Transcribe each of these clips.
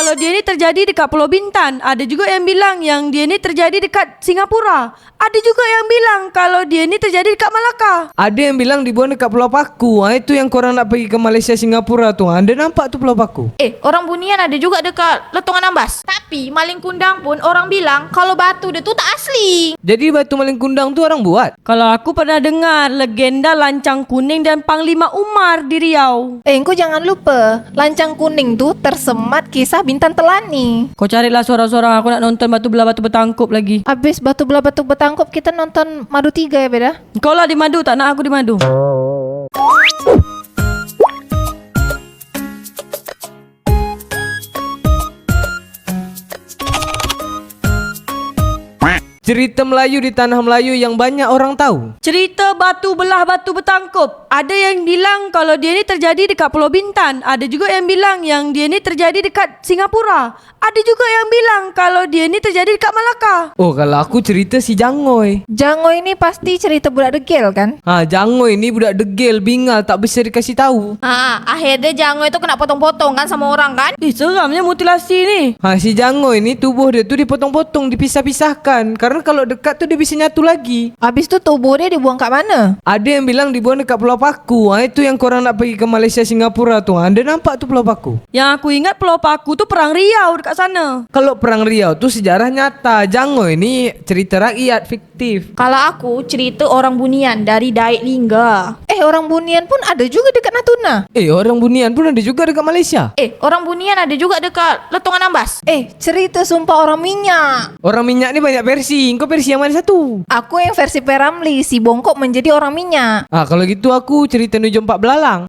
kalau dia ini terjadi dekat Pulau Bintan. Ada juga yang bilang yang dia ini terjadi dekat Singapura. Ada juga yang bilang kalau dia ini terjadi dekat Malaka. Ada yang bilang dibuang dekat Pulau Paku. Itu yang korang nak pergi ke Malaysia, Singapura tu. Anda nampak tu Pulau Paku? Orang Bunian ada juga dekat Letongan Ambas. Tapi Malin Kundang pun orang bilang kalau batu dia tu tak asli. Jadi batu Malin Kundang tu orang buat? Kalau aku pernah dengar legenda Lancang Kuning dan Panglima Umar di Riau. Kau jangan lupa, Lancang Kuning tu tersemat kisah Bintan Telani. Kau carilah seorang-seorang, aku nak nonton batu belah batu bertangkup lagi. Habis batu belah batu bertangkup, kita nonton Madu 3 ya beda. Kau lah di madu, tak nak aku di madu. Cerita Melayu di tanah Melayu yang banyak orang tahu. Cerita batu belah batu bertangkup. Ada yang bilang kalau dia ni terjadi dekat Pulau Bintan. Ada juga yang bilang yang dia ni terjadi dekat Singapura. Ada juga yang bilang kalau dia ni terjadi dekat Malaka. Oh, kalau aku cerita si Jangoy. Jangoy ini pasti cerita budak degil kan? Jangoy ni budak degil, bingal, tak bisa dikasih tahu. Akhirnya Jangoy tu kena potong-potong kan sama orang kan? Seramnya mutilasi ni. Si Jangoy ni tubuh dia tu dipotong-potong, dipisah-pisahkan. Karena kalau dekat tu dia bisa nyatu lagi. Habis tu tubuh dia dibuang kat mana? Ada yang bilang dibuang dekat Pulau Paku. Itu yang korang nak pergi ke Malaysia, Singapura tu. Anda nampak tu Pulau Paku? Yang aku ingat Pulau Paku tu perang Riau dekat sana. Kalau perang Riau tu sejarah nyata. Jangoy ni cerita rakyat fiktif. Kalau aku cerita orang Bunian dari Daik Lingga. Orang Bunian pun ada juga dekat Natuna. Orang Bunian pun ada juga dekat Malaysia. Orang Bunian ada juga dekat Letongan Ambas. Cerita sumpah orang minyak. Orang minyak ni banyak versi. Kau versi yang mana satu? Aku yang versi Peramli, si bongkok menjadi orang minyak. Kalau gitu aku cerita Nuju Empat Belalang.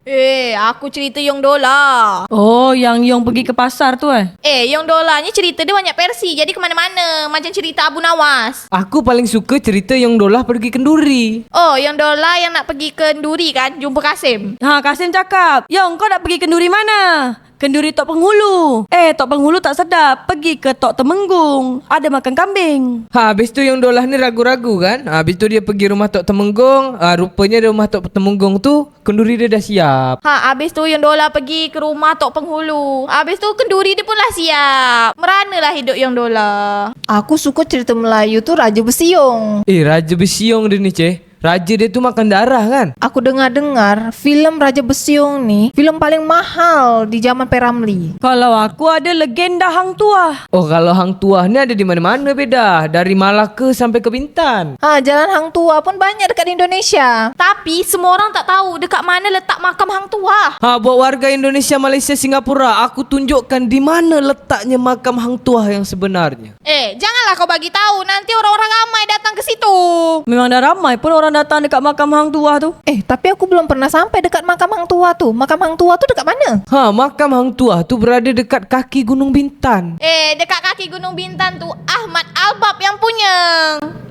Aku cerita Yong Dola. Oh, yang Yong pergi ke pasar tu Yong Dolanya cerita dia banyak versi. Jadi kemana-mana. Macam cerita Abu Nawas. Aku paling suka cerita Yong Dolah pergi kenduri. Yong Dola yang nak pergi ke Kenduri kan, jumpa Kasim. Kasim cakap, Yong kau nak pergi kenduri mana? Kenduri Tok Penghulu. Tok Penghulu tak sedap. Pergi ke Tok Temenggung. Ada makan kambing. Habis tu Yong Dolah ni ragu-ragu kan. Habis tu dia pergi rumah Tok Temenggung. Rupanya rumah Tok Temenggung tu kenduri dia dah siap. Habis tu Yong Dola pergi ke rumah Tok Penghulu. Habis tu kenduri dia pun lah siap. Meranalah hidup Yong Dola. Aku suka cerita Melayu tu Raja Besiong. Raja Besiong dia ni Raja dia tu makan darah kan? Aku dengar-dengar filem Raja Besiong ni filem paling mahal di zaman Peramli. Kalau aku ada legenda Hang Tuah. Kalau Hang Tuah ni ada di mana-mana beda. Dari Malaka sampai ke Bintan. Jalan Hang Tuah pun banyak dekat di Indonesia. Tapi semua orang tak tahu dekat mana letak makam Hang Tuah. Buat warga Indonesia, Malaysia, Singapura, aku tunjukkan di mana letaknya makam Hang Tuah yang sebenarnya. Janganlah kau bagi tahu, nanti orang-orang ramai datang ke situ. Memang dah ramai pun orang datang dekat makam Hang Tuah tu. Tapi aku belum pernah sampai dekat makam Hang Tuah tu. Makam Hang Tuah tu dekat mana? Makam Hang Tuah tu berada dekat kaki Gunung Bintan. Dekat kaki Gunung Bintan tu Ahmad Albab yang punya.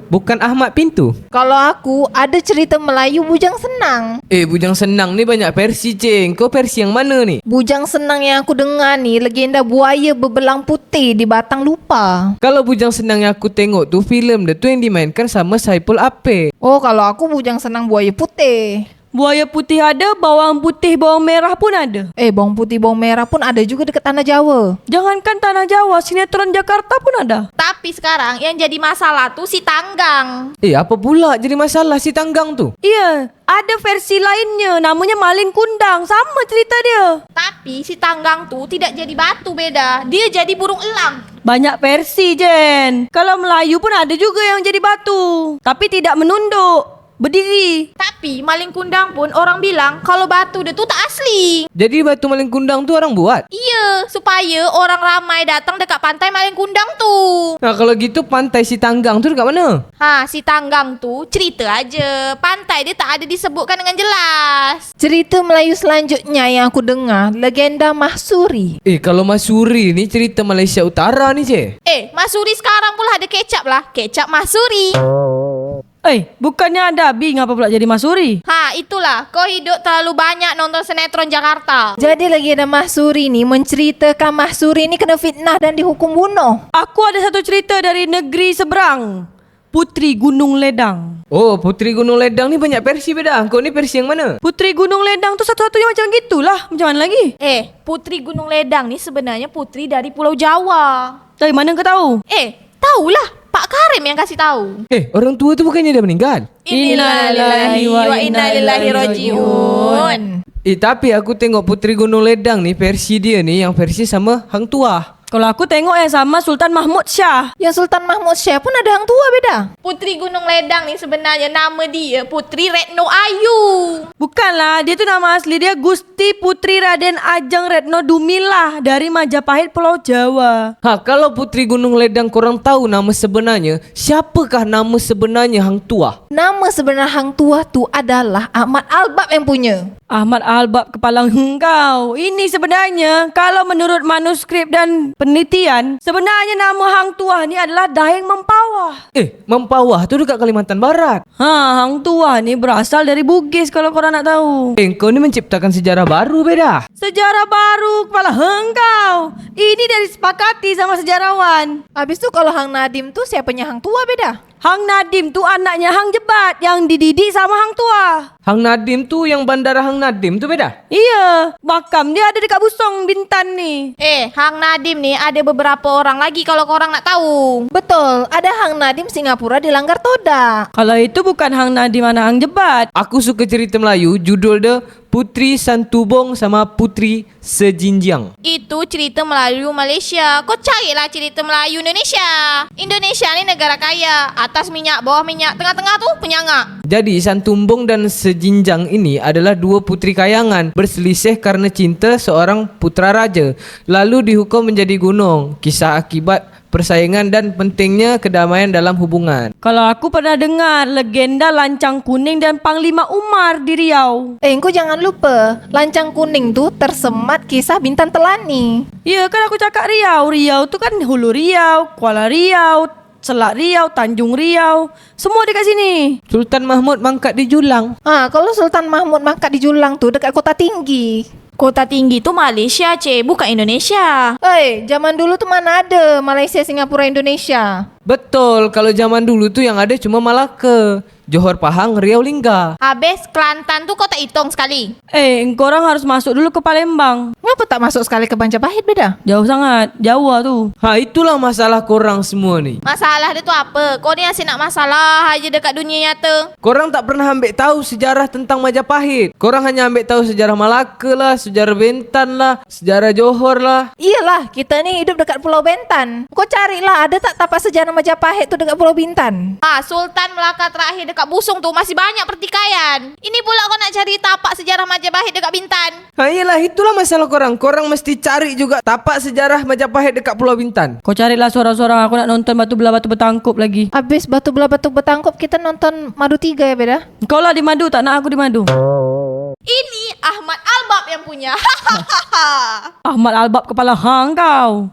Bukan Ahmad Pintu. Kalau aku ada cerita Melayu Bujang Senang. Bujang Senang ni banyak versi, Ceng. Kau versi yang mana ni? Bujang Senang yang aku dengar ni legenda buaya berbelang putih di Batang Lupa. Kalau Bujang Senang yang aku tengok tu filem dia tu yang dimainkan sama Saipul Apek. Kalau aku Bujang Senang buaya putih. Buaya putih ada, bawang putih, bawang merah pun ada. Bawang putih, bawang merah pun ada juga dekat Tanah Jawa. Jangankan Tanah Jawa, sinetron Jakarta pun ada. Tapi sekarang yang jadi masalah tu si Tanggang. Apa pula jadi masalah si Tanggang tu? Iya, ada versi lainnya namanya Malin Kundang. Sama cerita dia. Tapi si Tanggang tu tidak jadi batu beda. Dia jadi burung elang. Banyak versi, Jen. Kalau Melayu pun ada juga yang jadi batu. Tapi tidak menunduk. Berdiri. Tapi Malin Kundang pun orang bilang kalau batu dia tu tak asli. Jadi batu Malin Kundang tu orang buat? Iya, supaya orang ramai datang dekat pantai Malin Kundang tu. Kalau gitu pantai si Tanggang tu dekat mana? Si Tanggang tu cerita aja. Pantai dia tak ada disebutkan dengan jelas. Cerita Melayu selanjutnya yang aku dengar legenda Mahsuri. Kalau Mahsuri ni cerita Malaysia Utara ni, Cik. Mahsuri sekarang pula ada kecap lah. Kecap Mahsuri. Bukannya ada Abi, ngapa pula jadi Mahsuri? Itulah. Kau hidup terlalu banyak nonton sinetron Jakarta. Jadi legenda Mahsuri ni menceritakan Mahsuri ni kena fitnah dan dihukum bunuh. Aku ada satu cerita dari negeri seberang. Putri Gunung Ledang. Oh, Putri Gunung Ledang ni banyak versi beda. Kau ni versi yang mana? Putri Gunung Ledang tu satu-satunya macam gitulah. Macam mana lagi? Putri Gunung Ledang ni sebenarnya putri dari Pulau Jawa. Dari mana kau tahu? Tahulah. Pak Karim yang kasih tahu. Orang tua tu bukannya dah meninggal? Innalillahi wa inna ilaihi rajiun. Tapi aku tengok Putri Gunung Ledang ni versi dia ni yang versi sama Hang Tuah. Kalau aku tengok yang sama Sultan Mahmud Shah. Yang Sultan Mahmud Shah pun ada hang tua beda. Putri Gunung Ledang ni sebenarnya nama dia Putri Retno Ayu. Bukanlah, dia tu nama asli dia Gusti Putri Raden Ajeng Retno Dumilah dari Majapahit Pulau Jawa. Kalau Putri Gunung Ledang korang tahu nama sebenarnya, siapakah nama sebenarnya Hang Tuah? Nama sebenar hang tua tu adalah Ahmad Albab yang punya. Ahmad Albab kepala engkau. Ini sebenarnya kalau menurut manuskrip dan penelitian, sebenarnya nama Hang Tuah ni adalah Daeng Mempawah. Mempawah tu dekat Kalimantan Barat. Hang Tuah ni berasal dari Bugis kalau korang nak tahu. Kau ni menciptakan sejarah baru beda. Sejarah baru kepala engkau. Ini dah disepakati sama sejarawan. Habis tu kalau hang Nadim tu siapanya hang tua beda. Hang Nadim tu anaknya Hang Jebat yang dididik sama Hang Tuah. Hang Nadim tu yang bandara Hang Nadim tu beda. Iya, makam dia ada dekat Busong Bintan ni. Hang Nadim ni ada beberapa orang lagi kalau korang nak tahu. Betul, ada hang Nadim Singapura di Langgar Toda. Kalau itu bukan Hang Nadim anak Hang Jebat. Aku suka cerita Melayu, judul dia Putri Santubong sama Putri Sejinjang. Itu cerita Melayu Malaysia. Kau carilah cerita Melayu Indonesia. Indonesia ni negara kaya. Atas minyak, bawah minyak, tengah-tengah tu penyangga. Jadi Santumbong dan Sejinjang ini adalah dua putri kayangan berselisih karena cinta seorang putra raja. Lalu dihukum menjadi gunung. Kisah akibat persaingan dan pentingnya kedamaian dalam hubungan. Kalau aku pernah dengar legenda Lancang Kuning dan Panglima Umar di Riau. Engkau jangan lupa, Lancang Kuning tu tersemat kisah Bintan Telani. Ya kan aku cakap Riau. Riau tu kan Hulu Riau, Kuala Riau, Selak Riau, Tanjung Riau. Semua dekat sini. Sultan Mahmud mangkat di Julang. Kalau Sultan Mahmud mangkat di Julang tu dekat Kota Tinggi. Kota Tinggi tu Malaysia, bukan Indonesia. Zaman dulu tu mana ada Malaysia, Singapura, Indonesia. Betul, kalau zaman dulu tu yang ada cuma Malaka, Johor Pahang, Riau Lingga. Habis Kelantan tu kau tak hitung sekali. Korang harus masuk dulu ke Palembang. Ngapa tak masuk sekali ke Majapahit beda? Jauh sangat, Jawa tu. Itulah masalah korang semua ni. Masalah dia tu apa? Kau ni asyik nak masalah aja dekat dunia nyata. Korang tak pernah ambil tahu sejarah tentang Majapahit. Korang hanya ambil tahu sejarah Malaka lah, sejarah Bintan lah, sejarah Johor lah. Iyalah, kita ni hidup dekat Pulau Bintan. Kau carilah ada tak tapak sejarah Majapahit tu dekat Pulau Bintan. Sultan Melaka terakhir dekat Busung tu masih banyak pertikaian. Ini pula kau nak cari tapak sejarah Majapahit dekat Bintan. Iyalah, itulah masalah korang. Korang mesti cari juga tapak sejarah Majapahit dekat Pulau Bintan. Kau carilah seorang-seorang. Aku nak nonton Batu Belah Batu Bertangkup lagi. Habis Batu Belah Batu Bertangkup kita nonton Madu 3 ya beda? Kau lah di Madu, tak nak aku di Madu. Ini Ahmad Albab yang punya. Ahmad Albab kepala hang kau.